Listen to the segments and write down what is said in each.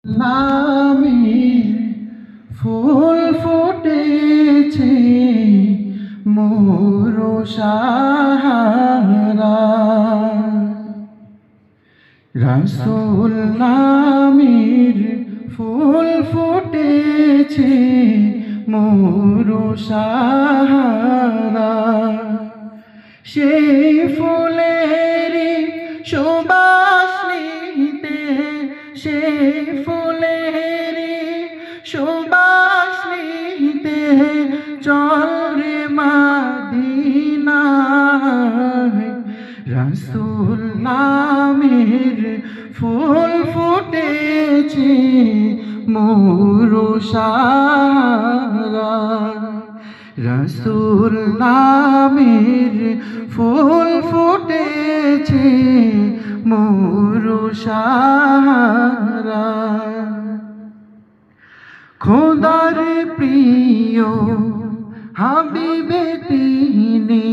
নামে ফুল ফুটেছে মোর সাহারা রাসূল নামের ফুল ফুটেছে মোর সাহারা সেই ফুলেরই সুবাস নিতে সেই ফুলেরই সুবাস নিতে চল রে মদিনায় রাসূল নামের ফুল ফুটেছে মোর সাহারা রাসূল নামের ফুল ফুটেছে মোর সাহারা খোদার প্রিয় হাবিবে তিনি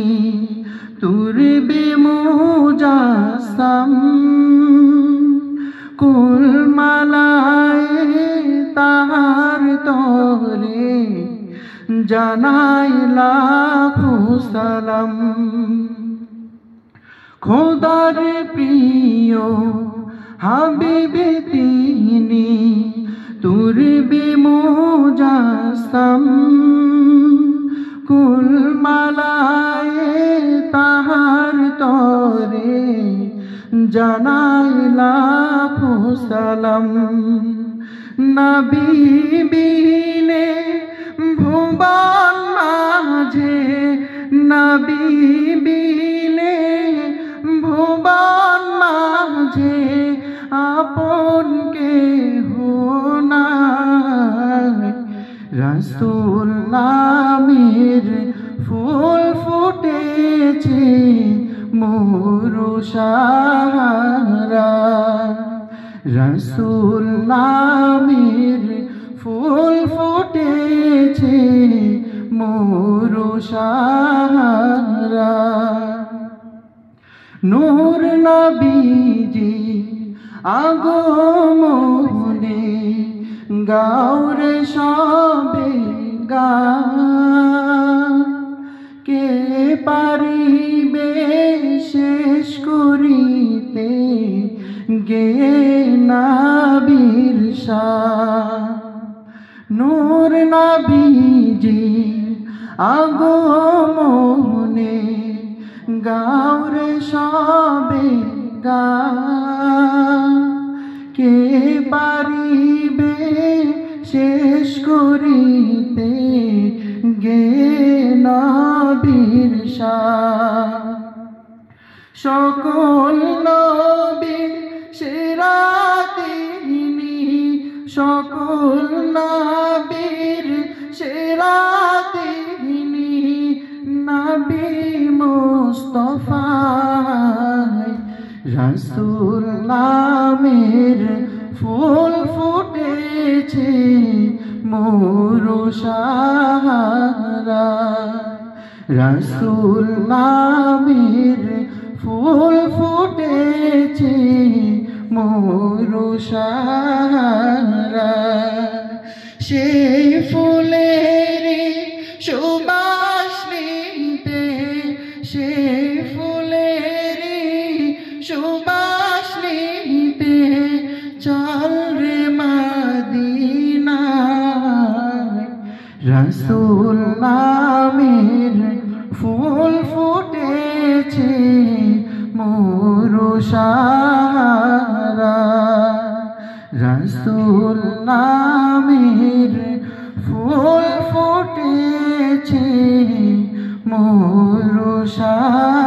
তুরবে মুজাসসাম কুল মালায়ে তাহার তরে জানাই লাখো সালাম খোদার প্রিয় হাবিবে তিনি তুরবে মুজাসসাম কুল মালায়ে তাহার তরে জানাই লাখো সালাম নবী বিনে ভুবন মাঝে নবী বিনে ভুবন মাঝে আপন কেহ নাই রাসূল নামের ফুল ফুটেছে মোর সাহারা রাসূল নামের ফুল ফুটেছে মোর সাহারা নূর নবীজি আগমনে গাওরে সবে গান কে পারিবে শেষ করিতে গে নবীর শান নূর নবীজি আগমনে গাওরে সবে গান কে পারিবে শেষ করিতে গে নবীর শান সকল নবীর সেরা তিনি সকল নবীর সেরা তিনি নবী মুস্তাফা রাসূল নামের ফুল ফুটেছে মোর সাহারা রাসূল নামের ফুল ফুটেছে মোর সাহারা সেই ফুলের সুবাস নিতে সেই ফুলের সুবাস নিতে চল রে মদিনায় রাসূল নামের ফুল ফুটেছে মোর সাহারা রাসূল নামের ফুল ফুটেছে মোর সাহারা।